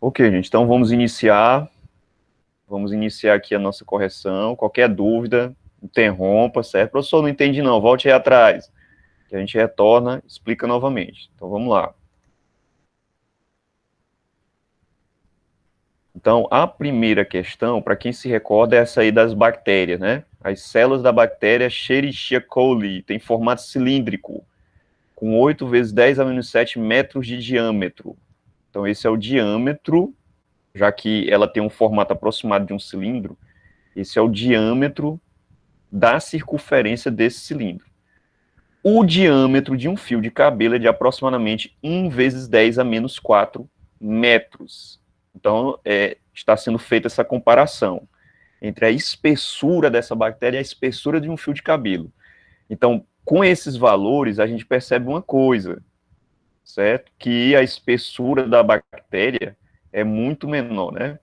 Ok, gente, então vamos iniciar. Vamos iniciar aqui a nossa correção. Qualquer dúvida, interrompa, certo? Professor, não entendi não, volte aí atrás, que a gente retorna, explica novamente. Então vamos lá. Então, a primeira questão, para quem se recorda, é essa aí das bactérias, né? As células da bactéria Escherichia coli têm formato cilíndrico, com 8 vezes 10 a menos 7 metros de diâmetro. Então, esse é o diâmetro, já que ela tem um formato aproximado de um cilindro, esse é o diâmetro da circunferência desse cilindro. O diâmetro de um fio de cabelo é de aproximadamente 1 vezes 10 a menos 4 metros. Então, está sendo feita essa comparação entre a espessura dessa bactéria e a espessura de um fio de cabelo. Então, com esses valores, a gente percebe uma coisa, certo? Que a espessura da bactéria é muito menor, né?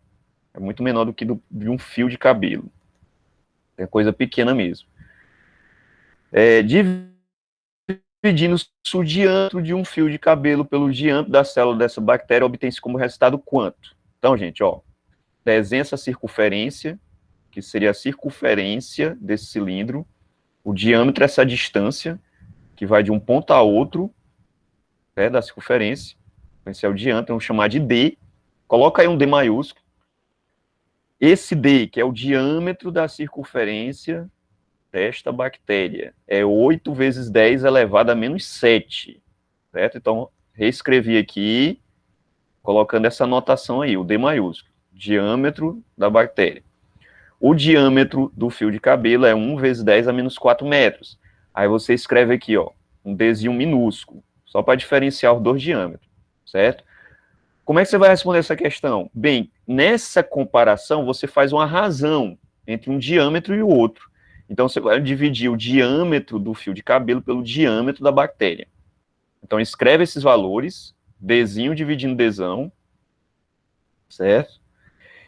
É muito menor do que de um fio de cabelo. É coisa pequena mesmo. Dividindo o diâmetro de um fio de cabelo pelo diâmetro da célula dessa bactéria, obtém-se como resultado quanto? Então, gente, ó, desenha essa circunferência, que seria a circunferência desse cilindro, o diâmetro é essa distância, que vai de um ponto a outro, né, da circunferência, esse é o diâmetro, vamos chamar de D, coloca aí um D maiúsculo, esse D, que é o diâmetro da circunferência desta bactéria, é 8 vezes 10 elevado a menos 7, certo? Então, reescrevi aqui, colocando essa notação aí, o D maiúsculo, diâmetro da bactéria. O diâmetro do fio de cabelo é 1 vezes 10 a menos 4 metros. Aí você escreve aqui, ó, um Dzinho minúsculo, só para diferenciar os dois diâmetros, certo? Como é que você vai responder essa questão? Bem, nessa comparação, você faz uma razão entre um diâmetro e o outro. Então, você vai dividir o diâmetro do fio de cabelo pelo diâmetro da bactéria. Então, escreve esses valores, Dzinho dividindo Dzão, certo?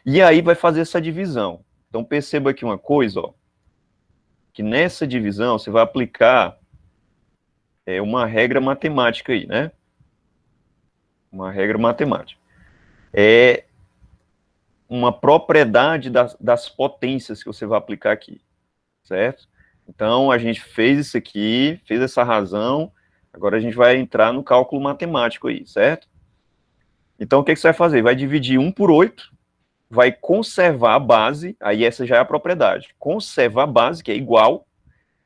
E aí vai fazer essa divisão. Então, perceba aqui uma coisa, ó, que nessa divisão você vai aplicar uma regra matemática aí, né? Uma regra matemática. É uma propriedade das potências que você vai aplicar aqui, certo? Então, a gente fez isso aqui, fez essa razão, agora a gente vai entrar no cálculo matemático aí, certo? Então, o que você vai fazer? Vai dividir 1 por 8, vai conservar a base, aí essa já é a propriedade, conserva a base, que é igual,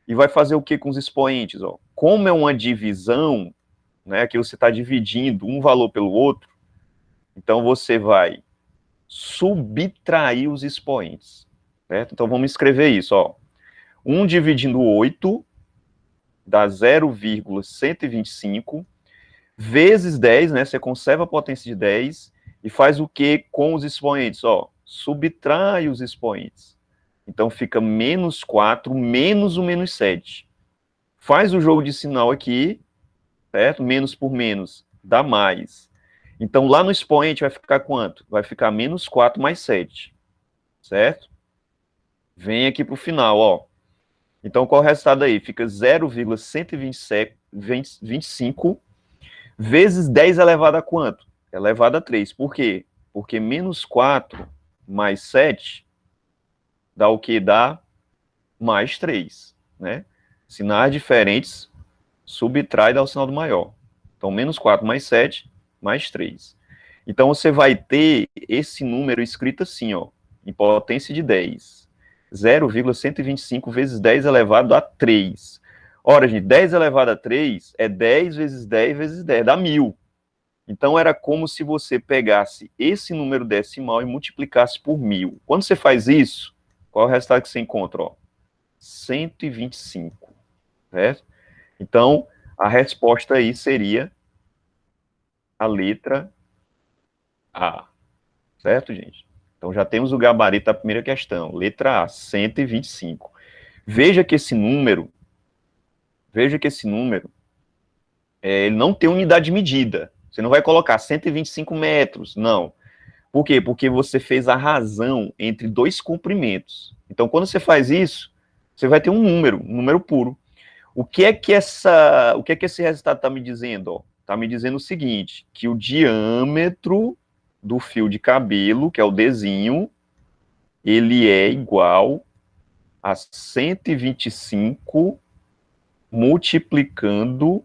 e vai fazer o que com os expoentes? Ó? Como é uma divisão, né, que você está dividindo um valor pelo outro, então você vai subtrair os expoentes, certo? Então vamos escrever isso, ó. 1 dividindo 8 dá 0,125 vezes 10, né? Você conserva a potência de 10 e faz o que com os expoentes? Ó, subtrai os expoentes. Então fica menos 4 menos o menos 7. Faz o jogo de sinal aqui, certo? Menos por menos dá mais. Então lá no expoente vai ficar quanto? Vai ficar menos 4 mais 7, certo? Vem aqui para o final, ó. Então qual é o resultado aí? Fica 0,125 vezes 10 elevado a quanto? Elevado a 3. Por quê? Porque menos 4 mais 7 dá o que? Dá mais 3, né? Sinais diferentes, subtrai e dá o sinal do maior. Então, menos 4 mais 7, mais 3. Então, você vai ter esse número escrito assim, ó, em potência de 10. 0,125 vezes 10 elevado a 3. Ora, gente, 10 elevado a 3 é 10 vezes 10 vezes 10, dá 1000. Então, era como se você pegasse esse número decimal e multiplicasse por 1000. Quando você faz isso, qual é o resultado que você encontra? Ó? 125, certo? Então, a resposta aí seria a letra A, certo, gente? Então, já temos o gabarito da primeira questão, letra A, 125. Veja que esse número, ele não tem unidade de medida. Você não vai colocar 125 metros, não. Por quê? Porque você fez a razão entre dois comprimentos. Então, quando você faz isso, você vai ter um número puro. O que é que esse resultado está me dizendo? Está me dizendo o seguinte, que o diâmetro do fio de cabelo, que é o Dzinho, ele é igual a 125 multiplicando,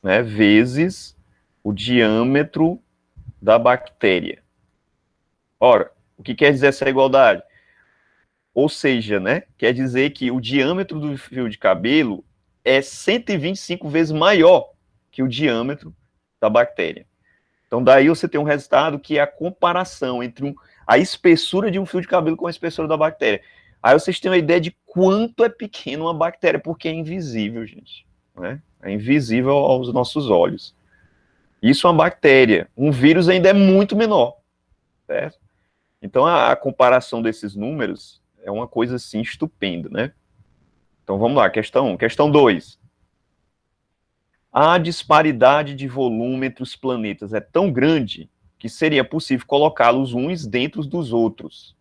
né, vezes o diâmetro da bactéria. Ora, o que quer dizer essa igualdade? Ou seja, né, quer dizer que o diâmetro do fio de cabelo é 125 vezes maior que o diâmetro da bactéria. Então, daí você tem um resultado que é a comparação entre a espessura de um fio de cabelo com a espessura da bactéria. Aí vocês têm uma ideia de quanto é pequena uma bactéria, porque é invisível, gente. Né? É invisível aos nossos olhos. Isso é uma bactéria. Um vírus ainda é muito menor. Certo? Então, a comparação desses números é uma coisa, assim, estupenda, né? Então, vamos lá, questão 1. Questão 2. A disparidade de volume entre os planetas é tão grande que seria possível colocá-los uns dentro dos outros.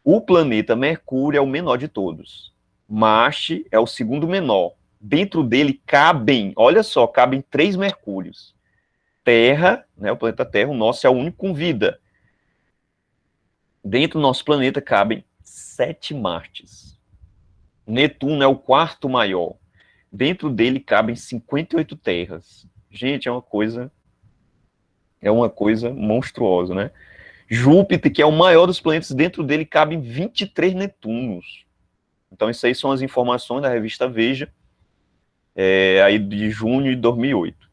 O planeta Mercúrio é o menor de todos. Marte é o segundo menor. Dentro dele cabem, olha só, cabem 3 Mercúrios. Terra, né, o planeta Terra, o nosso é o único com vida. Dentro do nosso planeta cabem 7 Martes. Netuno é o quarto maior. Dentro dele cabem 58 terras. Gente, é uma coisa monstruosa, né? Júpiter, que é o maior dos planetas, dentro dele cabem 23 Netunos. Então, isso aí são as informações da revista Veja, aí de junho de 2008.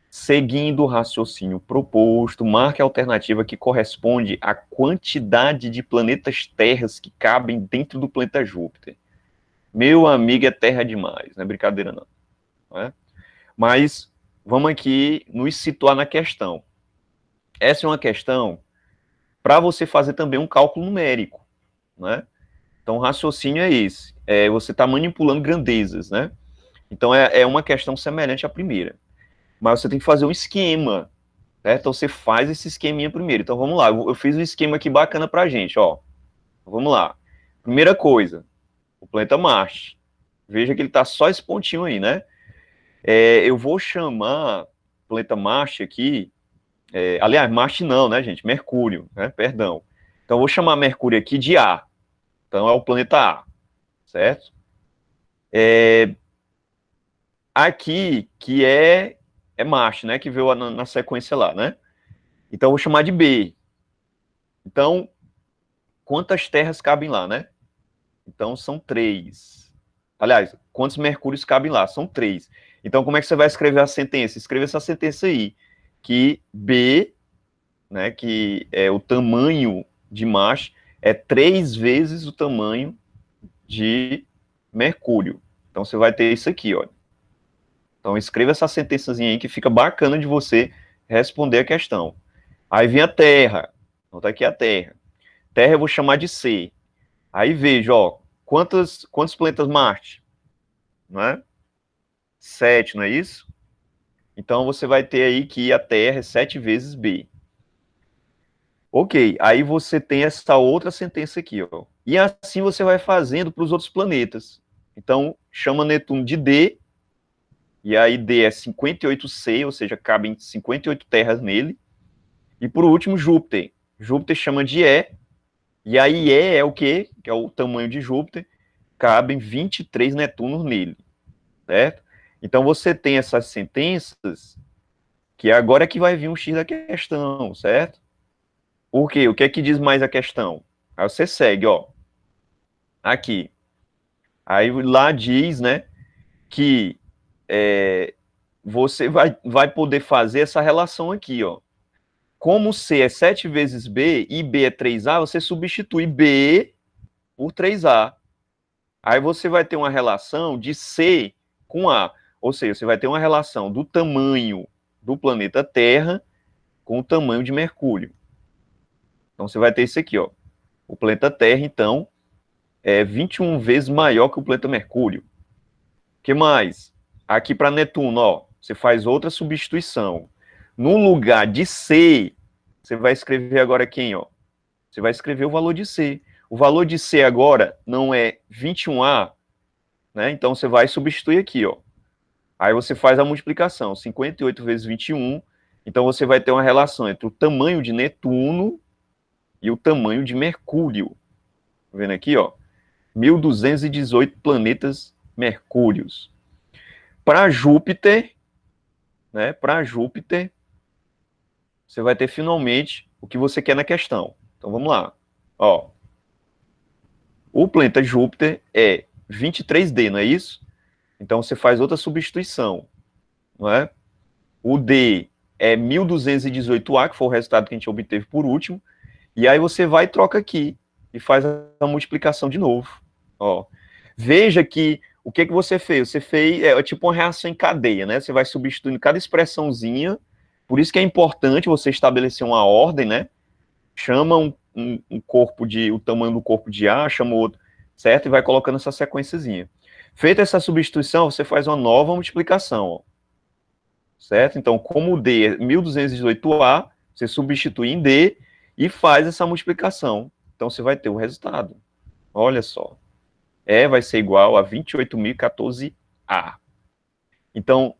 Seguindo o raciocínio proposto, marque a alternativa que corresponde à quantidade de planetas terras que cabem dentro do planeta Júpiter. Meu amigo, é terra demais, não é brincadeira não. Não é? Mas vamos aqui nos situar na questão. Essa é uma questão para você fazer também um cálculo numérico, né? Então, o raciocínio é esse. Você está manipulando grandezas, né? Então, é uma questão semelhante à primeira. Mas você tem que fazer um esquema, né? Então, você faz esse esqueminha primeiro. Então, vamos lá. Eu fiz um esquema aqui bacana para a gente, ó. Vamos lá. Primeira coisa, o planeta Marte. Veja que ele está só esse pontinho aí, né? Eu vou chamar o planeta Marte aqui, aliás, Marte não, né, gente? Mercúrio, né? Perdão. Então, eu vou chamar Mercúrio aqui de A. Então, é o planeta A, certo? Aqui, que é Marte, né? Que veio na sequência lá, né? Então, eu vou chamar de B. Então, quantas terras cabem lá, né? Então, são 3. Aliás, quantos mercúrios cabem lá? São 3. Então, como é que você vai escrever a sentença? Escreva essa sentença aí, que B, né, que é o tamanho de Marte, é 3 vezes o tamanho de Mercúrio. Então, você vai ter isso aqui, ó. Então, escreva essa sentençazinha aí que fica bacana de você responder a questão. Aí vem a Terra. Então, tá aqui a Terra. Terra eu vou chamar de C. Aí veja, ó, quantos planetas Marte? Não é? 7, não é isso? Então, você vai ter aí que a Terra é 7 vezes B. Ok, aí você tem essa outra sentença aqui, ó. E assim você vai fazendo para os outros planetas. Então, chama Netuno de D, e aí D é 58C, ou seja, cabem 58 terras nele. E por último, Júpiter. Júpiter chama de e aí E é o quê? Que é o tamanho de Júpiter, cabem 23 Netunos nele, certo? Então você tem essas sentenças, que agora é que vai vir um X da questão, certo? Por quê? O que é que diz mais a questão? Aí você segue, ó. Aqui. Aí lá diz, né, que você vai poder fazer essa relação aqui, ó. Como C é 7 vezes B e B é 3A, você substitui B por 3A. Aí você vai ter uma relação de C com A. Ou seja, você vai ter uma relação do tamanho do planeta Terra com o tamanho de Mercúrio. Então você vai ter isso aqui, ó. O planeta Terra, então, é 21 vezes maior que o planeta Mercúrio. O que mais? Aqui para Netuno, ó, você faz outra substituição. No lugar de C, você vai escrever agora quem, ó? Você vai escrever o valor de C. O valor de C agora não é 21A, né? Então você vai substituir aqui, ó. Aí você faz a multiplicação, 58 vezes 21. Então você vai ter uma relação entre o tamanho de Netuno e o tamanho de Mercúrio. Tá vendo aqui, ó? 1.218 planetas Mercúrios. Para Júpiter, né? Para Júpiter, você vai ter finalmente o que você quer na questão. Então vamos lá. Ó, o planeta Júpiter é 23D, não é isso? Então você faz outra substituição, não é? O D é 1.218A, que foi o resultado que a gente obteve por último, e aí você vai e troca aqui, e faz a multiplicação de novo. Ó, veja que o que você fez? Você fez tipo uma reação em cadeia, né? Você vai substituindo cada expressãozinha, por isso que é importante você estabelecer uma ordem, né? Chama um corpo o tamanho do corpo de A, chama o outro, certo? E vai colocando essa sequenciazinha. Feita essa substituição, você faz uma nova multiplicação, ó. Certo? Então, como o D é 1.218A, você substitui em D e faz essa multiplicação. Então, você vai ter o resultado. Olha só. E vai ser igual a 28.014A. Então,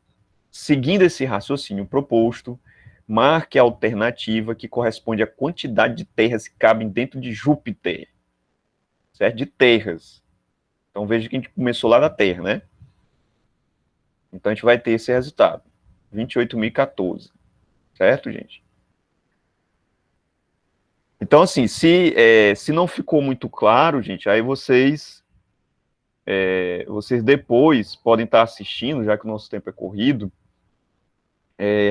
seguindo esse raciocínio proposto, marque a alternativa que corresponde à quantidade de terras que cabem dentro de Júpiter. Certo? De terras. Então, veja que a gente começou lá da Terra, né? Então, a gente vai ter esse resultado. 28.014. Certo, gente? Então, assim, se não ficou muito claro, gente, aí vocês depois podem estar assistindo, já que o nosso tempo é corrido,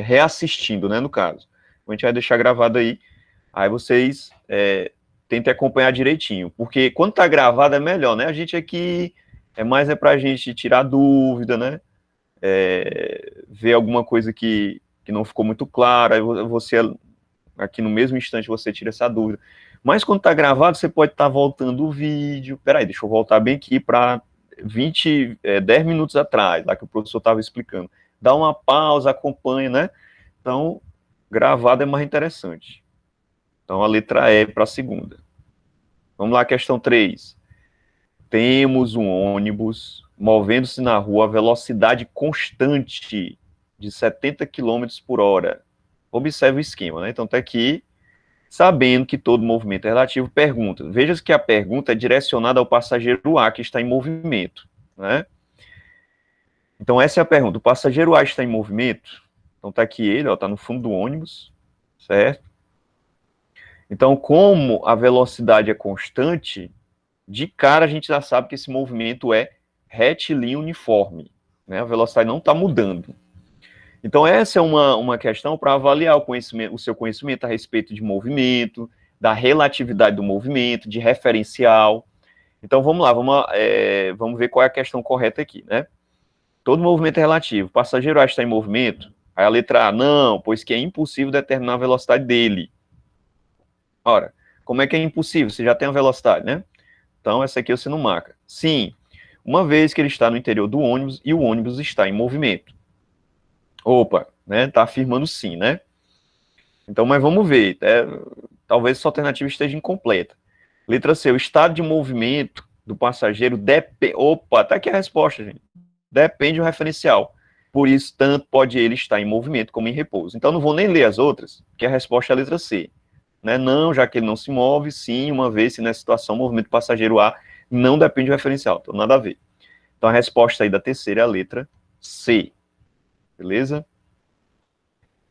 reassistindo, né, no caso. A gente vai deixar gravado aí vocês tentem acompanhar direitinho, porque quando tá gravado é melhor, né? A gente aqui mais pra gente tirar dúvida, né? Ver alguma coisa que não ficou muito clara, aí você, aqui no mesmo instante, você tira essa dúvida. Mas quando tá gravado, você pode estar voltando o vídeo. Peraí, deixa eu voltar bem aqui para 10 minutos atrás, lá que o professor estava explicando. Dá uma pausa, acompanha, né? Então, gravado é mais interessante. Então, a letra E para a segunda. Vamos lá, questão 3. Temos um ônibus movendo-se na rua a velocidade constante de 70 km por hora. Observe o esquema, né? Então, tá aqui, sabendo que todo movimento é relativo, pergunta. Veja que a pergunta é direcionada ao passageiro A, que está em movimento, né? Então, essa é a pergunta. O passageiro A está em movimento? Então, tá aqui ele, ó, tá no fundo do ônibus, certo? Então, como a velocidade é constante, de cara a gente já sabe que esse movimento é retilíneo uniforme, né? A velocidade não está mudando. Então, essa é uma questão para avaliar o seu conhecimento a respeito de movimento, da relatividade do movimento, de referencial. Então, vamos lá, vamos ver qual é a questão correta aqui, né? Todo movimento é relativo. O passageiro A está em movimento? Aí a letra A, não, pois que é impossível determinar a velocidade dele. Ora, como é que é impossível? Você já tem a velocidade, né? Então, essa aqui você não marca. Sim, uma vez que ele está no interior do ônibus e o ônibus está em movimento. Opa, né? Tá afirmando sim, né? Então, mas vamos ver. Talvez essa alternativa esteja incompleta. Letra C, o estado de movimento do passageiro depende... Opa, tá aqui a resposta, gente. Depende do referencial. Por isso, tanto pode ele estar em movimento como em repouso. Então, não vou nem ler as outras, porque a resposta é a letra C. Né? Não, já que ele não se move, sim, uma vez se nessa situação o movimento do passageiro A não depende do referencial. Então, nada a ver. Então, a resposta aí da terceira é a letra C. Beleza?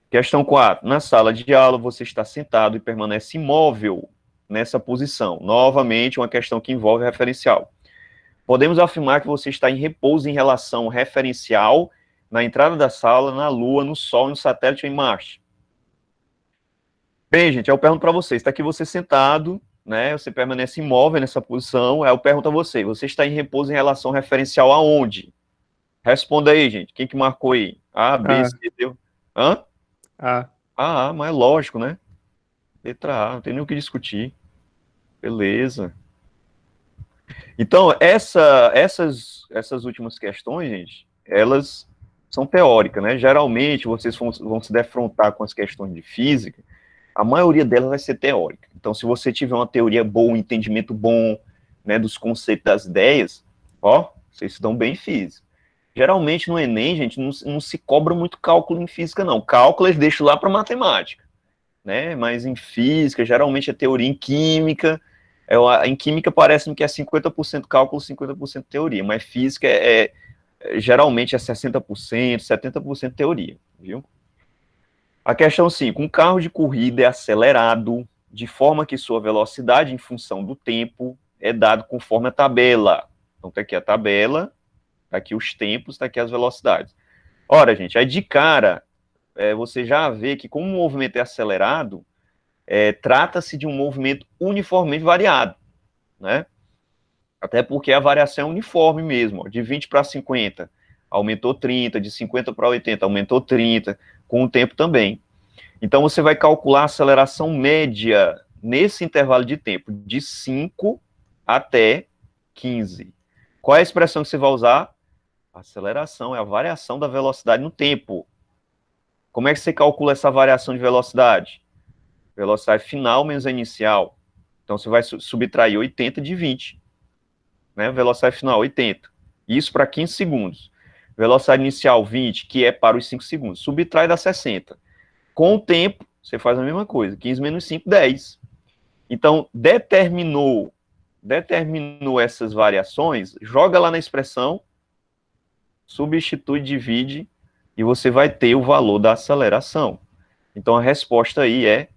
Questão 4. Na sala de aula, você está sentado e permanece imóvel nessa posição. Novamente, uma questão que envolve referencial. Podemos afirmar que você está em repouso em relação ao referencial na entrada da sala, na Lua, no Sol, no satélite ou em Marte. Bem, gente, eu pergunto para vocês. Está aqui você sentado, né? Você permanece imóvel nessa posição. Aí eu pergunto a você. Você está em repouso em relação ao referencial aonde? Responda aí, gente. Quem que marcou aí? A, B, C, D. Hã? A, mas é lógico, né? Letra A, não tem nem o que discutir. Beleza. Então, essas últimas questões, gente, elas são teóricas, né? Geralmente, vocês vão se defrontar com as questões de física, a maioria delas vai ser teórica. Então, se você tiver uma teoria boa, um entendimento bom, né, dos conceitos, das ideias, ó, vocês se dão bem em física. Geralmente no Enem, gente, não se cobra muito cálculo em física, não. Cálculo eles deixam lá para matemática, né? Mas em física, geralmente é teoria. Em química, em química parece-me que é 50% cálculo, 50% teoria, mas física geralmente é 60%, 70% teoria, viu? A questão 5, um carro de corrida é acelerado de forma que sua velocidade em função do tempo é dado conforme a tabela. Então tá aqui a tabela, tá aqui os tempos, tá aqui as velocidades. Ora, gente, aí de cara, você já vê que como o movimento é acelerado, trata-se de um movimento uniformemente variado, né? Até porque a variação é uniforme mesmo, ó, de 20 para 50, aumentou 30, de 50 para 80, aumentou 30, com o tempo também. Então, você vai calcular a aceleração média nesse intervalo de tempo, de 5 até 15. Qual é a expressão que você vai usar? A aceleração é a variação da velocidade no tempo. Como é que você calcula essa variação de velocidade? Velocidade final menos a inicial. Então, você vai subtrair 80 de 20. Né? Velocidade final, 80. Isso para 15 segundos. Velocidade inicial, 20, que é para os 5 segundos. Subtrai dá 60. Com o tempo, você faz a mesma coisa. 15 menos 5, 10. Então, determinou essas variações, joga lá na expressão, substitui, divide, e você vai ter o valor da aceleração. Então, a resposta aí é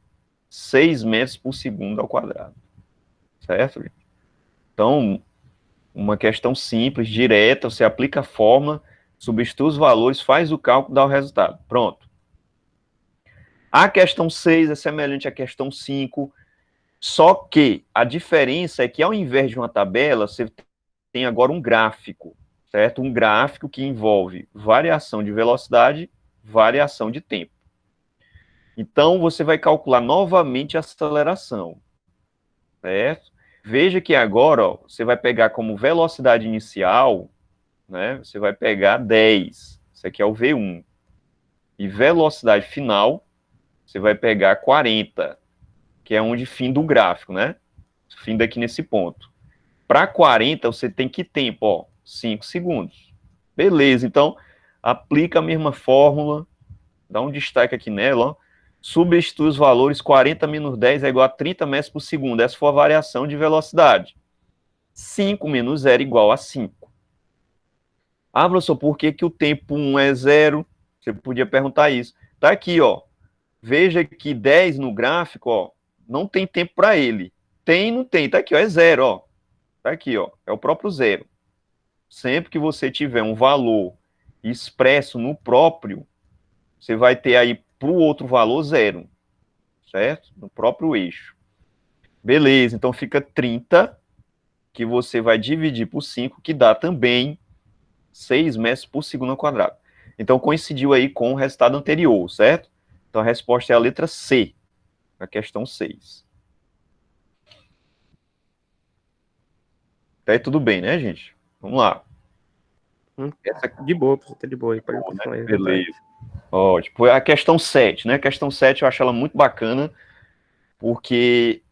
6 metros por segundo ao quadrado. Certo? Então, uma questão simples, direta, você aplica a fórmula, substitui os valores, faz o cálculo, dá o resultado. Pronto. A questão 6 é semelhante à questão 5, só que a diferença é que ao invés de uma tabela, você tem agora um gráfico, certo? Um gráfico que envolve variação de velocidade, variação de tempo. Então, você vai calcular novamente a aceleração, certo? Veja que agora, ó, você vai pegar como velocidade inicial, né? Você vai pegar 10, isso aqui é o V1. E velocidade final, você vai pegar 40, que é onde fim do gráfico, né? Fim daqui nesse ponto. Para 40, você tem que tempo, ó, 5 segundos. Beleza, então aplica a mesma fórmula, dá um destaque aqui nela, ó, substitui os valores, 40 menos 10 é igual a 30 metros por segundo. Essa foi a variação de velocidade. 5 menos 0 é igual a 5. Ah, professor, por que o tempo 1 é 0? Você podia perguntar isso. Tá aqui, ó. Veja que 10 no gráfico, ó, não tem tempo para ele. Tem, não tem. Tá aqui, ó, é 0, ó. Tá aqui, ó, é o próprio 0. Sempre que você tiver um valor expresso no próprio, você vai ter aí para o outro valor 0, certo? No próprio eixo. Beleza, então fica 30, que você vai dividir por 5, que dá também 6 metros por segundo ao quadrado. Então, coincidiu aí com o resultado anterior, certo? Então, a resposta é a letra C, a questão 6. Tá aí tudo bem, né, gente? Vamos lá. De boa, tá de boa aí. Pode Bom, né? falar aí, Beleza. Ótimo. A questão 7, né? A questão 7 eu acho ela muito bacana, porque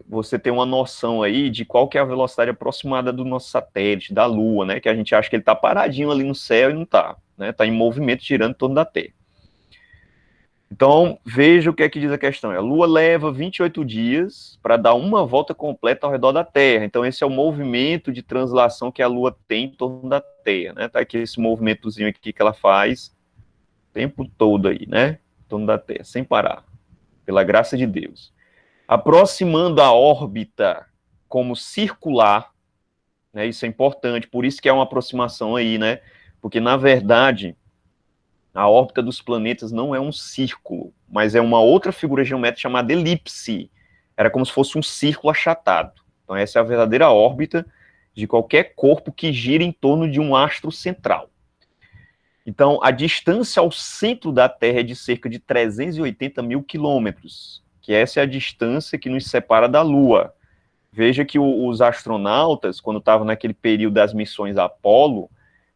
você tem uma noção aí de qual que é a velocidade aproximada do nosso satélite, da Lua, né? Que a gente acha que ele está paradinho ali no céu e não está, né? Está em movimento girando em torno da Terra. Então, veja o que é que diz a questão. A Lua leva 28 dias para dar uma volta completa ao redor da Terra. Então, esse é o movimento de translação que a Lua tem em torno da Terra, né? Tá aqui esse movimentozinho aqui que ela faz o tempo todo aí, né? Em torno da Terra, sem parar, pela graça de Deus. Aproximando a órbita como circular, né? Isso é importante, por isso que é uma aproximação aí, né? Porque, na verdade, a órbita dos planetas não é um círculo, mas é uma outra figura geométrica chamada elipse. Era como se fosse um círculo achatado. Então, essa é a verdadeira órbita de qualquer corpo que gira em torno de um astro central. Então, a distância ao centro da Terra é de cerca de 380 mil quilômetros, que essa é a distância que nos separa da Lua. Veja que os astronautas, quando estavam naquele período das missões Apolo,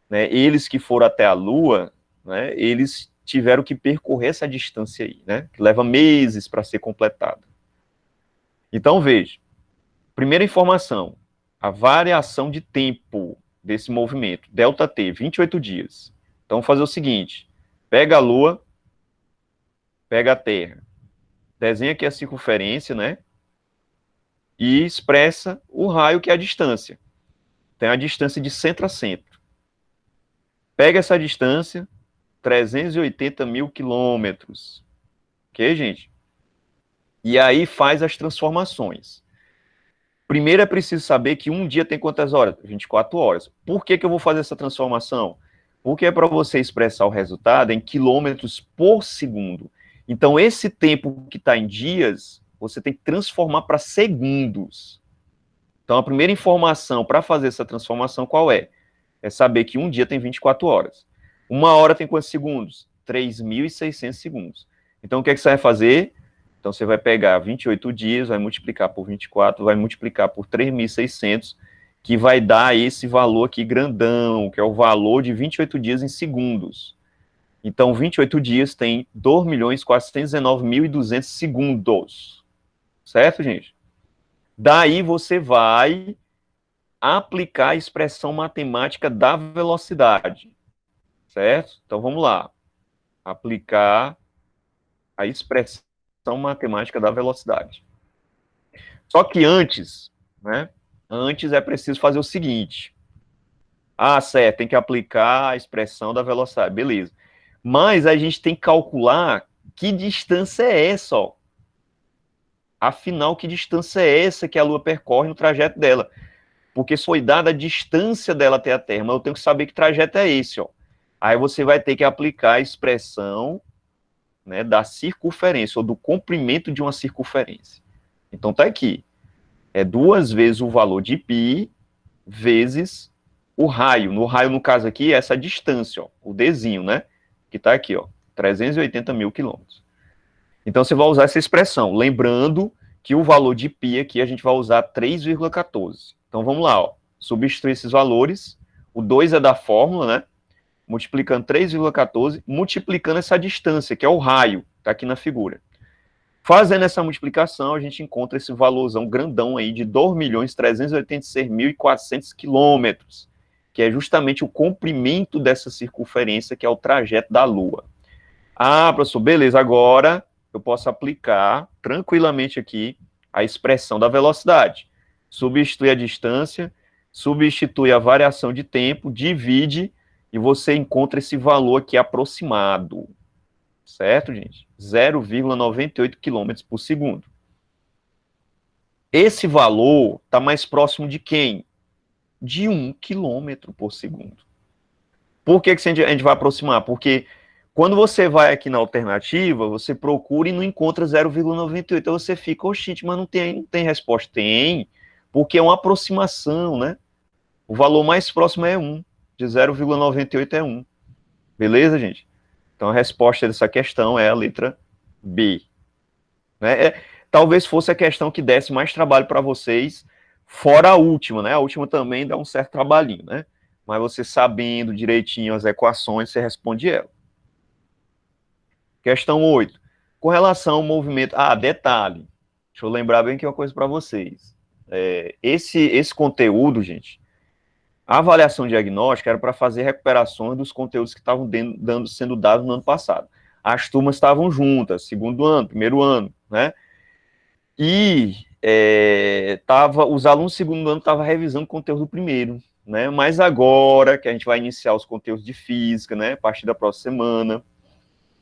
né, eles que foram até a Lua, né, eles tiveram que percorrer essa distância aí, né, que leva meses para ser completada. Então, veja, primeira informação, a variação de tempo. desse movimento, ΔT, 28 dias. Então, vamos fazer o seguinte, pega a Lua, pega a Terra, desenha aqui a circunferência, né? E expressa o raio, que é a distância. Tem a distância de centro a centro. Pega essa distância, 380 mil quilômetros. Ok, gente? E aí faz as transformações. Primeiro é preciso saber que um dia tem quantas horas? 24 horas. Por que eu vou fazer essa transformação? Porque é para você expressar o resultado em quilômetros por segundo. Então, esse tempo que está em dias, você tem que transformar para segundos. Então, a primeira informação para fazer essa transformação qual é? É saber que um dia tem 24 horas. Uma hora tem quantos segundos? 3.600 segundos. Então, o que é que você vai fazer? Então, você vai pegar 28 dias, vai multiplicar por 24, vai multiplicar por 3.600, que vai dar esse valor aqui grandão, que é o valor de 28 dias em segundos. Então, 28 dias tem 2.419.200 segundos. Certo, gente? Daí você vai aplicar a expressão matemática da velocidade. Certo? Então, vamos lá. Aplicar a expressão matemática da velocidade. Só que antes, né? Antes é preciso fazer o seguinte. Ah, certo, tem que aplicar a expressão da velocidade, beleza. Mas a gente tem que calcular que distância é essa, ó. Afinal, que distância é essa que a Lua percorre no trajeto dela? Porque foi dada a distância dela até a Terra, mas eu tenho que saber que trajeto é esse, ó. Aí você vai ter que aplicar a expressão, né, da circunferência, ou do comprimento de uma circunferência. Então tá aqui. É 2 vezes o valor de π vezes o raio. No raio, no caso aqui, é essa distância, ó, o Dzinho, né? Que tá aqui, ó, 380 mil quilômetros. Então você vai usar essa expressão, lembrando que o valor de π aqui a gente vai usar 3,14. Então vamos lá, ó. Substituir esses valores. O 2 é da fórmula, né? Multiplicando 3,14, multiplicando essa distância, que é o raio, tá aqui na figura. Fazendo essa multiplicação, a gente encontra esse valorzão grandão aí de 2.386.400 quilômetros, que é justamente o comprimento dessa circunferência, que é o trajeto da Lua. Ah, professor, beleza, agora eu posso aplicar tranquilamente aqui a expressão da velocidade. Substitui a distância, substitui a variação de tempo, divide e você encontra esse valor aqui aproximado. Certo, gente? 0,98 km por segundo. Esse valor está mais próximo de quem? De 1 km por segundo. Por que a gente vai aproximar? Porque quando você vai aqui na alternativa, você procura e não encontra 0,98. Então você fica, oxente, mas não tem resposta. Tem, porque é uma aproximação, né? O valor mais próximo é 1. De 0,98 é 1. Beleza, gente? Então a resposta dessa questão é a letra B. Né? Talvez fosse a questão que desse mais trabalho para vocês, fora a última, né? A última também dá um certo trabalhinho, né? Mas você sabendo direitinho as equações, você responde ela. Questão 8. Com relação ao movimento... Ah, detalhe. Deixa eu lembrar bem que é uma coisa para vocês. Esse conteúdo, gente, a avaliação diagnóstica era para fazer recuperações dos conteúdos que estavam sendo dados no ano passado. As turmas estavam juntas, segundo ano, primeiro ano, né? E os alunos do segundo ano estavam revisando o conteúdo do primeiro, né? Mas agora que a gente vai iniciar os conteúdos de física, né? A partir da próxima semana,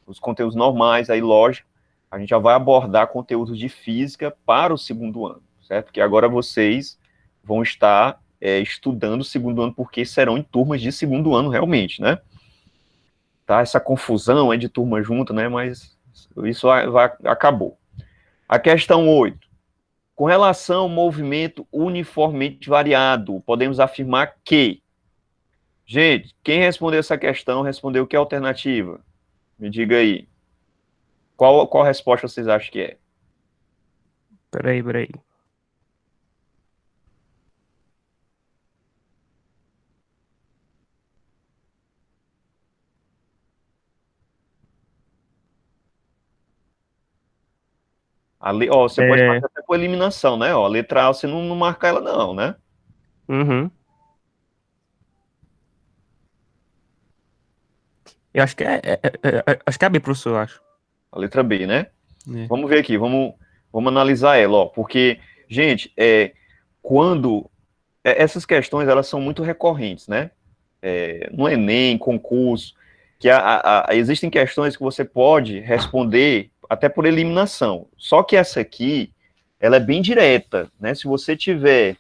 os conteúdos normais, aí lógico, a gente já vai abordar conteúdos de física para o segundo ano, certo? Porque agora vocês vão estar estudando o segundo ano, porque serão em turmas de segundo ano realmente, né? Tá? Essa confusão de turma junto, né? Mas isso acabou. A questão 8. Com relação ao movimento uniformemente variado, podemos afirmar que... Gente, quem respondeu essa questão respondeu que alternativa? Me diga aí. Qual resposta vocês acham que é? Peraí. Você pode fazer até por eliminação, né? A letra A você não marca ela não, né? Uhum. Eu acho que acho que é a B, professor, eu acho. A letra B, né? É. Vamos ver aqui, vamos analisar ela, ó, porque, gente, quando essas questões elas são muito recorrentes, né? No Enem, concurso, que existem questões que você pode responder até por eliminação. Só que essa aqui, ela é bem direta, né? Se você tiver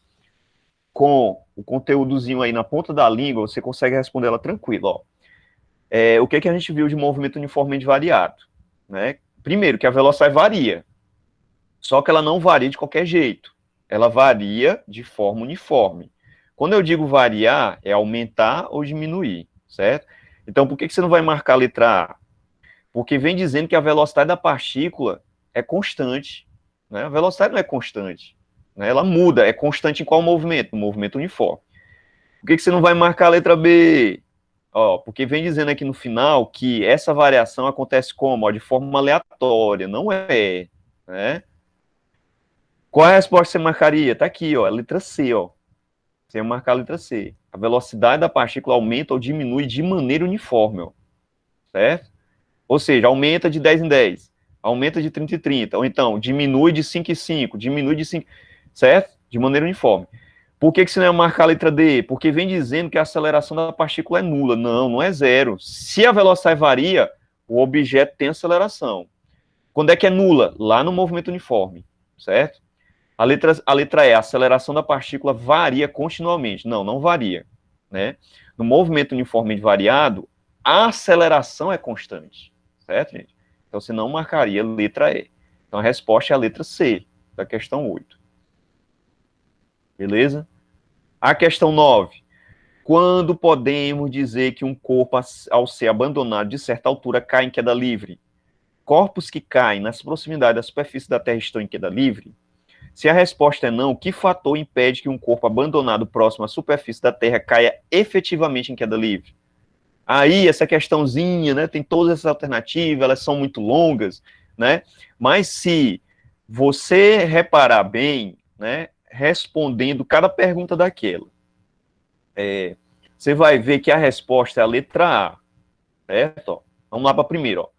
com o conteúdozinho aí na ponta da língua, você consegue responder ela tranquilo, ó. O que a gente viu de movimento uniformemente variado, né? Primeiro, que a velocidade varia, só que ela não varia de qualquer jeito. Ela varia de forma uniforme. Quando eu digo variar, é aumentar ou diminuir, certo? Então, por que você não vai marcar a letra A? Porque vem dizendo que a velocidade da partícula é constante, né? A velocidade não é constante, né? Ela muda, é constante em qual movimento? No movimento uniforme. Por que você não vai marcar a letra B? Ó, porque vem dizendo aqui no final que essa variação acontece como? Ó, de forma aleatória, não é, né? Qual é a resposta que você marcaria? Tá aqui, ó, a letra C, ó. Você ia marcar a letra C. A velocidade da partícula aumenta ou diminui de maneira uniforme, ó, certo? Ou seja, aumenta de 10 em 10, aumenta de 30 em 30, ou então diminui de 5 em 5, diminui de 5, certo? De maneira uniforme. Por que você não ia marcar a letra D? Porque vem dizendo que a aceleração da partícula é nula. Não, não é zero. Se a velocidade varia, o objeto tem aceleração. Quando é que é nula? Lá no movimento uniforme, certo? A letra E, a aceleração da partícula varia continuamente. Não, não varia, né? No movimento uniformemente variado, a aceleração é constante, certo, gente? Então, você não marcaria a letra E. Então, a resposta é a letra C, da questão 8. Beleza? A questão 9. Quando podemos dizer que um corpo, ao ser abandonado de certa altura, cai em queda livre? Corpos que caem nas proximidades da superfície da Terra estão em queda livre? Se a resposta é não, que fator impede que um corpo abandonado próximo à superfície da Terra caia efetivamente em queda livre? Aí, essa questãozinha, né, tem todas essas alternativas, elas são muito longas, né, mas se você reparar bem, né, respondendo cada pergunta daquela, você vai ver que a resposta é a letra A, certo? Ó, vamos lá para a primeira, ó.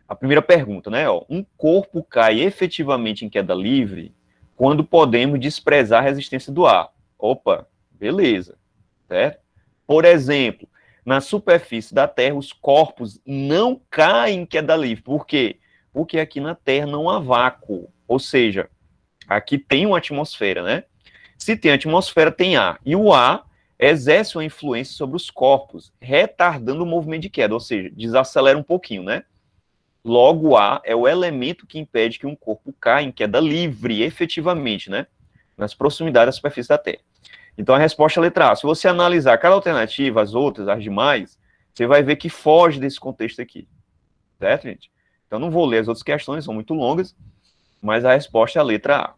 A primeira pergunta, né, ó, um corpo cai efetivamente em queda livre quando podemos desprezar a resistência do ar. Opa, beleza, certo? Por exemplo, na superfície da Terra, os corpos não caem em queda livre. Por quê? Porque aqui na Terra não há vácuo. Ou seja, aqui tem uma atmosfera, né? Se tem atmosfera, tem ar. E o ar exerce uma influência sobre os corpos, retardando o movimento de queda, ou seja, desacelera um pouquinho, né? Logo, o ar é o elemento que impede que um corpo caia em queda livre, efetivamente, né? Nas proximidades da superfície da Terra. Então, a resposta é a letra A. Se você analisar cada alternativa, as outras, as demais, você vai ver que foge desse contexto aqui. Certo, gente? Então, não vou ler as outras questões, são muito longas, mas a resposta é a letra A.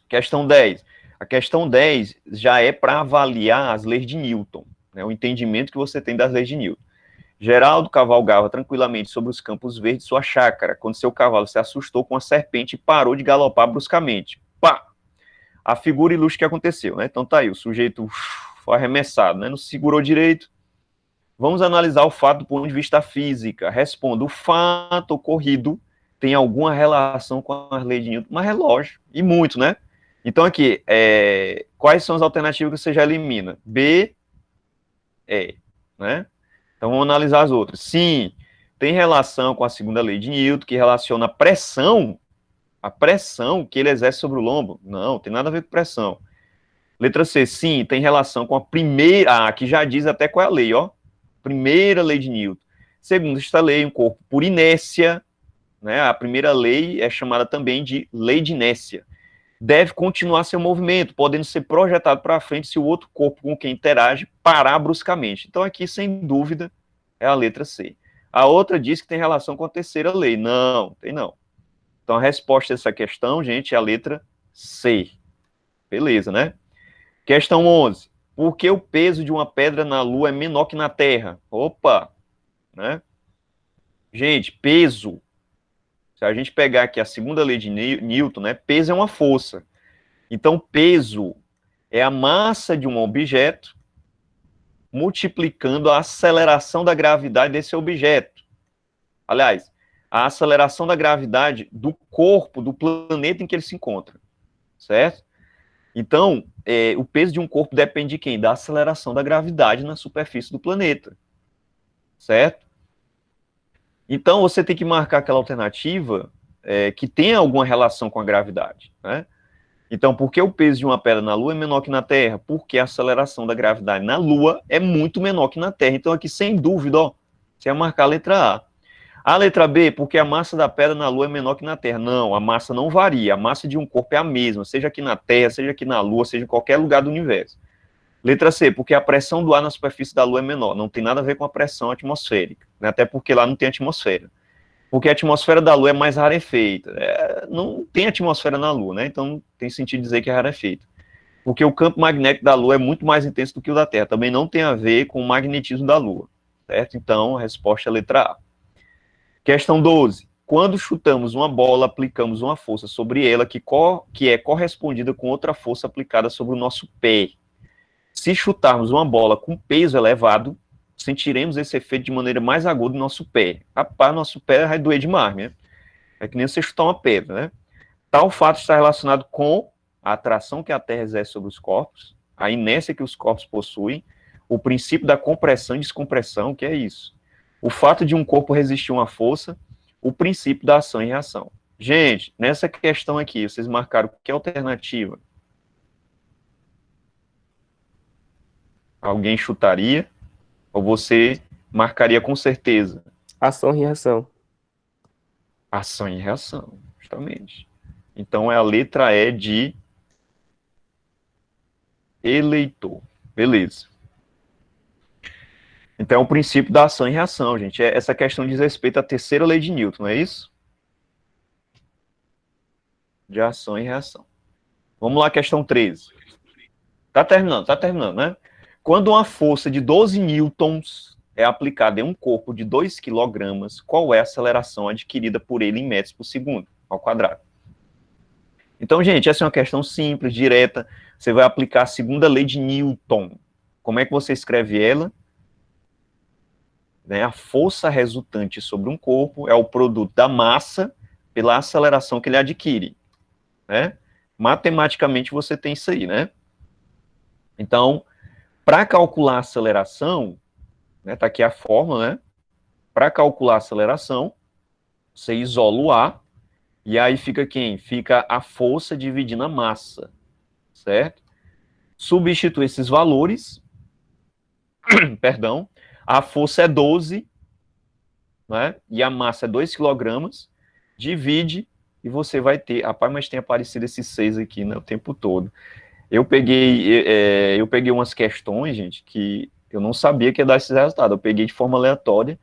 Questão 10. A questão 10 já é para avaliar as leis de Newton, né? O entendimento que você tem das leis de Newton. Geraldo cavalgava tranquilamente sobre os campos verdes de sua chácara, quando seu cavalo se assustou com a serpente e parou de galopar bruscamente. Pá! A figura ilustra o que aconteceu, né? Então tá aí, o sujeito foi arremessado, né? Não se segurou direito. Vamos analisar o fato do ponto de vista física. Responda, o fato ocorrido tem alguma relação com as leis de Newton? Mas relógio, e muito, né? Então aqui, quais são as alternativas que você já elimina? B, E, né? Então vamos analisar as outras. Sim, tem relação com a segunda lei de Newton, que relaciona a pressão que ele exerce sobre o lombo. Não, tem nada a ver com pressão. Letra C, sim, tem relação com a primeira, que já diz até qual é a lei, ó. Primeira lei de Newton. Segundo esta lei, um corpo por inércia, né? A primeira lei é chamada também de lei de inércia. Deve continuar seu movimento, podendo ser projetado para frente se o outro corpo com quem interage parar bruscamente. Então aqui, sem dúvida, é a letra C. A outra diz que tem relação com a terceira lei. Não, tem não. Então a resposta a essa questão, gente, é a letra C. Beleza, né? Questão 11. Por que o peso de uma pedra na Lua é menor que na Terra? Opa, né? Gente, peso. Se a gente pegar aqui a segunda lei de Newton, né? Peso é uma força. Então, peso é a massa de um objeto multiplicando a aceleração da gravidade desse objeto. Aliás, a aceleração da gravidade do corpo, do planeta em que ele se encontra, certo? Então, o peso de um corpo depende de quem? Da aceleração da gravidade na superfície do planeta, certo? Então, você tem que marcar aquela alternativa que tenha alguma relação com a gravidade, né? Então, por que o peso de uma pedra na Lua é menor que na Terra? Porque a aceleração da gravidade na Lua é muito menor que na Terra. Então, aqui, sem dúvida, ó, você vai marcar a letra A. A letra B, porque a massa da pedra na Lua é menor que na Terra. Não, a massa não varia. A massa de um corpo é a mesma, seja aqui na Terra, seja aqui na Lua, seja em qualquer lugar do universo. Letra C, porque a pressão do ar na superfície da Lua é menor. Não tem nada a ver com a pressão atmosférica, né? Até porque lá não tem atmosfera. Porque a atmosfera da Lua é mais rarefeita. Não tem atmosfera na Lua, né? Então não tem sentido dizer que é rarefeita. Porque o campo magnético da Lua é muito mais intenso do que o da Terra. Também não tem a ver com o magnetismo da Lua, certo? Então a resposta é a letra A. Questão 12. Quando chutamos uma bola, aplicamos uma força sobre ela que é correspondida com outra força aplicada sobre o nosso pé. Se chutarmos uma bola com peso elevado, sentiremos esse efeito de maneira mais aguda no nosso pé. Rapaz, nosso pé vai doer demais, né? É que nem você chutar uma pedra, né? Tal fato está relacionado com a atração que a Terra exerce sobre os corpos, a inércia que os corpos possuem, o princípio da compressão e descompressão, que é isso. O fato de um corpo resistir a uma força, o princípio da ação e reação. Gente, nessa questão aqui, vocês marcaram que alternativa? Alguém chutaria? Ou você marcaria com certeza? Ação e reação. Ação e reação, justamente. Então é a letra E de eleitor. Beleza. Então é o princípio da ação e reação, gente. Essa questão diz respeito à terceira lei de Newton, não é isso? De ação e reação. Vamos lá, questão 13. Tá terminando, né? Quando uma força de 12 newtons é aplicada em um corpo de 2 quilogramas, qual é a aceleração adquirida por ele em metros por segundo, ao quadrado? Então, gente, essa é uma questão simples, direta. Você vai aplicar a segunda lei de Newton. Como é que você escreve ela? A força resultante sobre um corpo é o produto da massa pela aceleração que ele adquire, né? Matematicamente você tem isso aí, né? Então, para calcular a aceleração, né, tá aqui a fórmula, né? Para calcular a aceleração, você isola o A, e aí fica quem? Fica a força dividindo a massa, certo? Substitui esses valores, perdão, a força é 12, né? E a massa é 2 quilogramas, divide e você vai ter... Rapaz, mas tem aparecido esses 6 aqui, né, o tempo todo. Eu peguei umas questões, gente, que eu não sabia que ia dar esses resultados. Eu peguei de forma aleatória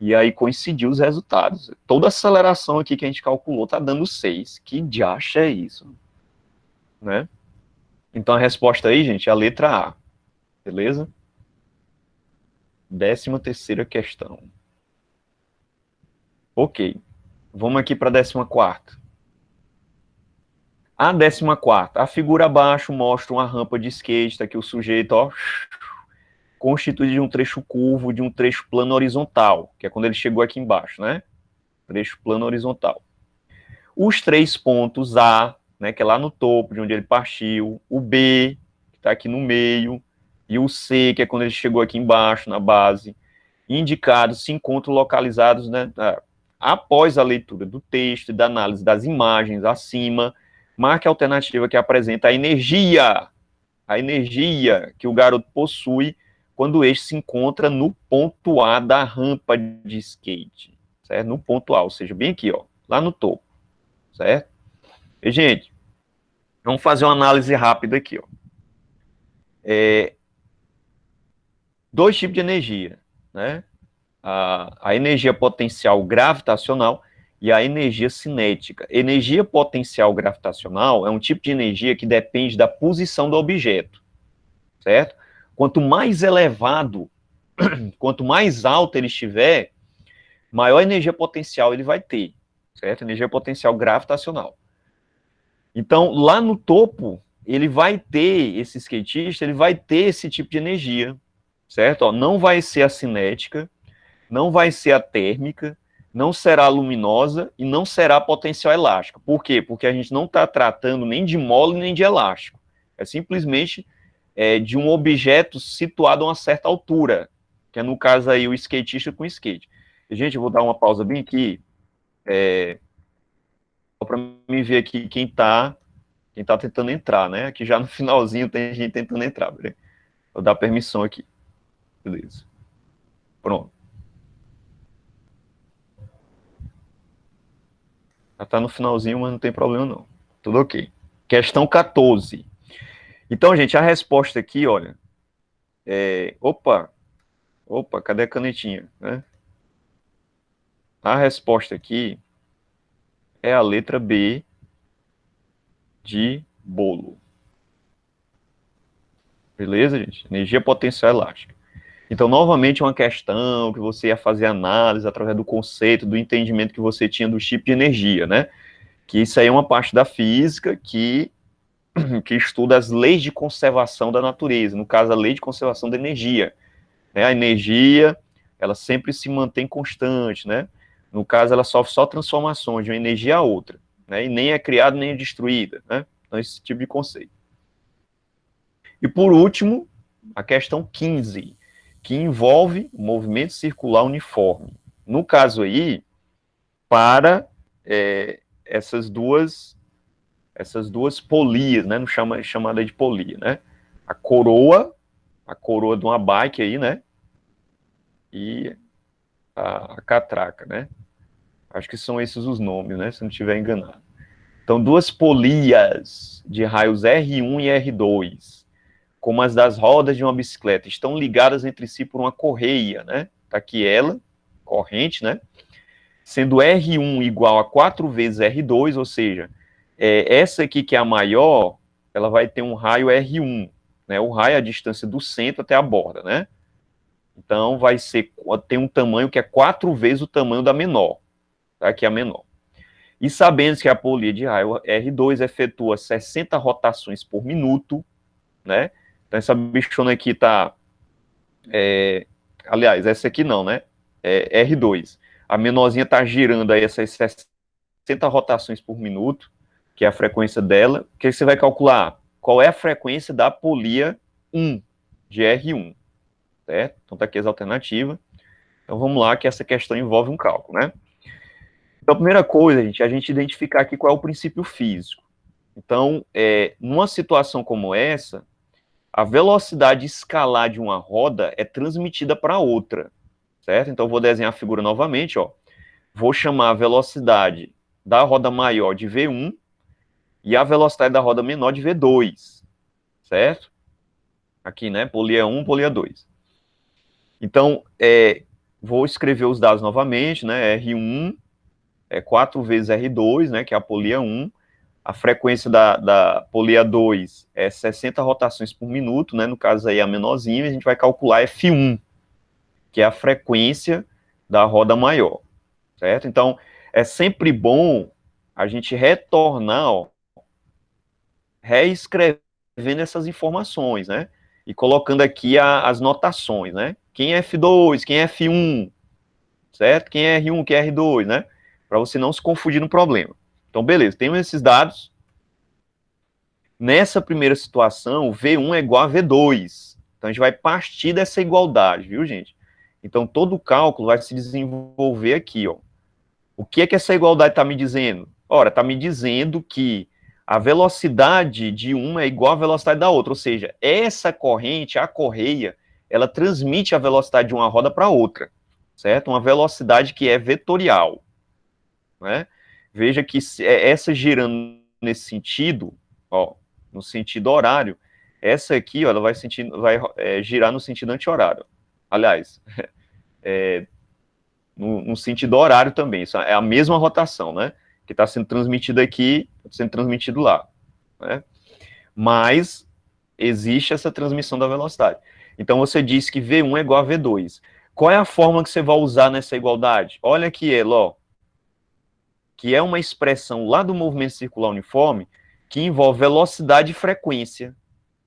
e aí coincidiu os resultados. Toda a aceleração aqui que a gente calculou tá dando 6. Que diacho é isso? Né? Então a resposta aí, gente, é a letra A. Beleza? 13ª questão. Ok. Vamos aqui para a 14ª. A 14ª, a figura abaixo mostra uma rampa de skate, tá aqui o sujeito, ó, constituído de um trecho curvo, de um trecho plano horizontal, que é quando ele chegou aqui embaixo, né? Trecho plano horizontal. Os 3 pontos A, né, que é lá no topo, de onde ele partiu, o B, que está aqui no meio, e o C, que é quando ele chegou aqui embaixo, na base, indicados se encontram localizados, né, após a leitura do texto e da análise das imagens acima. Marque a alternativa que apresenta a energia que o garoto possui quando este se encontra no ponto A da rampa de skate, certo? No ponto A, ou seja, bem aqui, ó, lá no topo, certo? E, gente, vamos fazer uma análise rápida aqui, ó. 2 tipos de energia, né? A energia potencial gravitacional e a energia cinética. Energia potencial gravitacional é um tipo de energia que depende da posição do objeto, certo? Quanto mais elevado, quanto mais alto ele estiver, maior energia potencial ele vai ter, certo? Energia potencial gravitacional. Então, lá no topo, ele vai ter, esse skatista, ele vai ter esse tipo de energia, certo? Ó, não vai ser a cinética, não vai ser a térmica, não será a luminosa e não será a potencial elástica. Por quê? Porque a gente não está tratando nem de mole nem de elástico. É simplesmente de um objeto situado a uma certa altura, que é no caso aí o skatista com skate. E, gente, eu vou dar uma pausa bem aqui, só para me ver aqui quem tá tentando entrar, né? Aqui já no finalzinho tem gente tentando entrar, beleza? Vou dar permissão aqui. Beleza. Pronto. Já tá no finalzinho, mas não tem problema não. Tudo ok. Questão 14. Então, gente, a resposta aqui, olha, Opa, cadê a canetinha, né? A resposta aqui é a letra B de bolo. Beleza, gente? Energia potencial elástica. Então, novamente, uma questão que você ia fazer análise através do conceito, do entendimento que você tinha do tipo de energia, né? Que isso aí é uma parte da física que estuda as leis de conservação da natureza, no caso, a lei de conservação da energia. Né? A energia, ela sempre se mantém constante, né? No caso, ela sofre só transformações de uma energia a outra, né? E nem é criada nem é destruída, né? Então, esse tipo de conceito. E, por último, a questão 15, que envolve o movimento circular uniforme. No caso aí, para essas duas polias, né, no chamada de polia, né? A coroa de uma bike aí, né? E a catraca, né? Acho que são esses os nomes, né? Se não estiver enganado. Então, duas polias de raios R1 e R2, como as das rodas de uma bicicleta, estão ligadas entre si por uma correia, né? Tá aqui ela, corrente, né? Sendo R1 igual a 4 vezes R2, ou seja, essa aqui que é a maior, ela vai ter um raio R1, né? O raio é a distância do centro até a borda, né? Então, tem um tamanho que é 4 vezes o tamanho da menor, tá? Que é a menor. E sabendo que a polia de raio R2 efetua 60 rotações por minuto, né? Então, essa bichona aqui tá... aliás, essa aqui não, né? R2. A menorzinha tá girando aí essas 60 rotações por minuto, que é a frequência dela. O que você vai calcular? Qual é a frequência da polia 1, de R1, certo? Então, tá aqui as alternativas. Então, vamos lá, que essa questão envolve um cálculo, né? Então, a primeira coisa, gente, é a gente identificar aqui qual é o princípio físico. Então, numa situação como essa, a velocidade escalar de uma roda é transmitida para outra, certo? Então, eu vou desenhar a figura novamente, ó. Vou chamar a velocidade da roda maior de V1 e a velocidade da roda menor de V2, certo? Aqui, né? Polia 1, polia 2. Então, vou escrever os dados novamente, né? R1 é 4 vezes R2, né? Que é a polia 1. A frequência da polia 2 é 60 rotações por minuto, né? No caso aí a menorzinha, a gente vai calcular F1, que é a frequência da roda maior, certo? Então, é sempre bom a gente retornar, ó, reescrevendo essas informações, né? E colocando aqui as notações, né? Quem é F2, quem é F1, certo? Quem é R1, quem é R2, né? Para você não se confundir no problema. Então, beleza, temos esses dados. Nessa primeira situação, V1 é igual a V2. Então, a gente vai partir dessa igualdade, viu, gente? Então, todo o cálculo vai se desenvolver aqui, ó. O que é que essa igualdade está me dizendo? Ora, está me dizendo que a velocidade de uma é igual à velocidade da outra, ou seja, essa corrente, a correia, ela transmite a velocidade de uma roda para outra, certo? Uma velocidade que é vetorial, né? Veja que essa girando nesse sentido, ó, no sentido horário, essa aqui, ó, ela vai girar no sentido anti-horário. Aliás, no sentido horário também, isso é a mesma rotação, né? Que está sendo transmitida aqui, sendo transmitido lá, né? Mas existe essa transmissão da velocidade. Então, você disse que V1 é igual a V2. Qual é a fórmula que você vai usar nessa igualdade? Olha aqui ela, ó, que é uma expressão lá do movimento circular uniforme que envolve velocidade e frequência,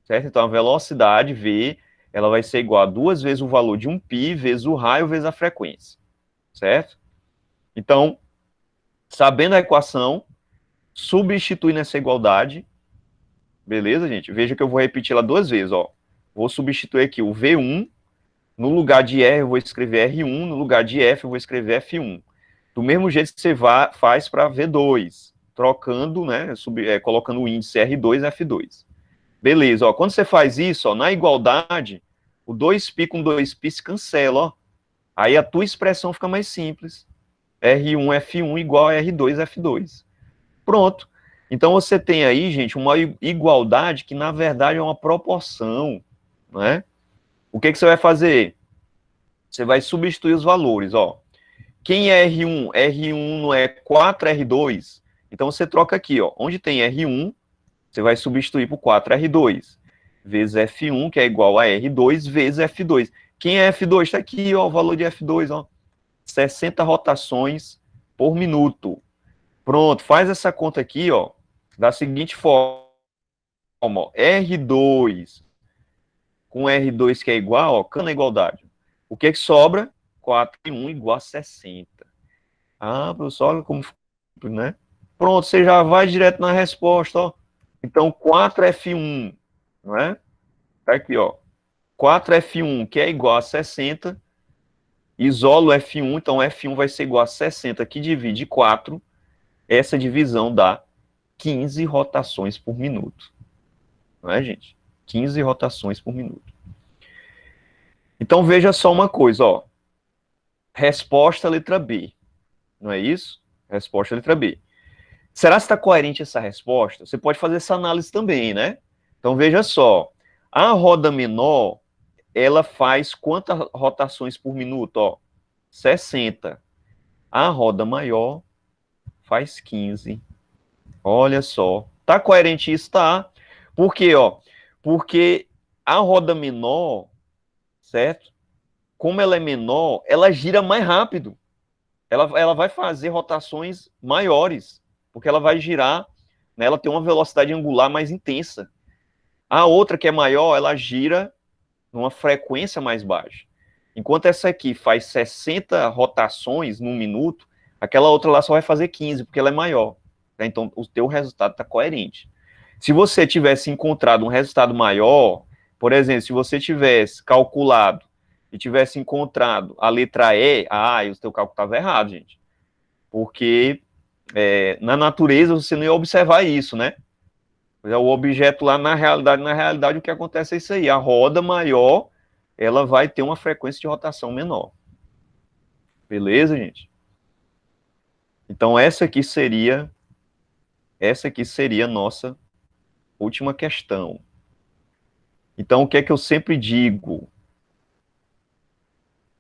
certo? Então, a velocidade, V, ela vai ser igual a 2 vezes o valor de 1π vezes o raio vezes a frequência, certo? Então, sabendo a equação, substitui nessa igualdade, beleza, gente? Veja que eu vou repetir ela 2 vezes, ó. Vou substituir aqui o V1, no lugar de R eu vou escrever R1, no lugar de F eu vou escrever F1. Do mesmo jeito que você faz para V2, trocando, né, colocando o índice R2 e F2. Beleza, ó, quando você faz isso, ó, na igualdade, o 2π com 2π se cancela, ó. Aí a tua expressão fica mais simples. R1, F1 igual a R2, F2. Pronto. Então você tem aí, gente, uma igualdade que na verdade é uma proporção, né? O que você vai fazer? Você vai substituir os valores, ó. Quem é R1? R1 não é 4R2? Então você troca aqui, ó. Onde tem R1, você vai substituir por 4R2, vezes F1, que é igual a R2, vezes F2. Quem é F2? Está aqui, ó, o valor de F2, ó. 60 rotações por minuto. Pronto, faz essa conta aqui, ó, da seguinte forma, ó, R2 com R2 que é igual, ó, cana igualdade. O que sobra? 4 e 1 igual a 60. Ah, professor, olha como, né? Pronto, você já vai direto na resposta, ó. Então, 4F1, não é? Tá aqui, ó. 4F1, que é igual a 60, isolo F1, então F1 vai ser igual a 60, que divide 4, essa divisão dá 15 rotações por minuto. Não é, gente? 15 rotações por minuto. Então, veja só uma coisa, ó. Resposta letra B. Não é isso? Resposta letra B. Será que está coerente essa resposta? Você pode fazer essa análise também, né? Então, veja só. A roda menor, ela faz quantas rotações por minuto? Ó, 60. A roda maior faz 15. Olha só. Tá coerente isso? Tá. Por quê, ó? Porque a roda menor, certo? Como ela é menor, ela gira mais rápido. Ela vai fazer rotações maiores, porque ela vai girar, né, ela tem uma velocidade angular mais intensa. A outra, que é maior, ela gira numa frequência mais baixa. Enquanto essa aqui faz 60 rotações num minuto, aquela outra lá só vai fazer 15, porque ela é maior. Né? Então, o teu resultado está coerente. Se você tivesse encontrado um resultado maior, por exemplo, se você tivesse calculado e tivesse encontrado a letra E, o teu cálculo estava errado, gente. Porque na natureza você não ia observar isso, né? O objeto lá, na realidade, o que acontece é isso aí. A roda maior, ela vai ter uma frequência de rotação menor. Beleza, gente? Então, essa aqui seria a nossa última questão. Então, o que é que eu sempre digo?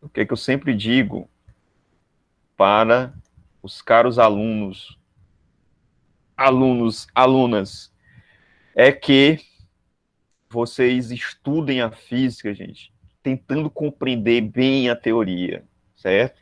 O que é que eu sempre digo para os caros alunas, é que vocês estudem a física, gente, tentando compreender bem a teoria, certo?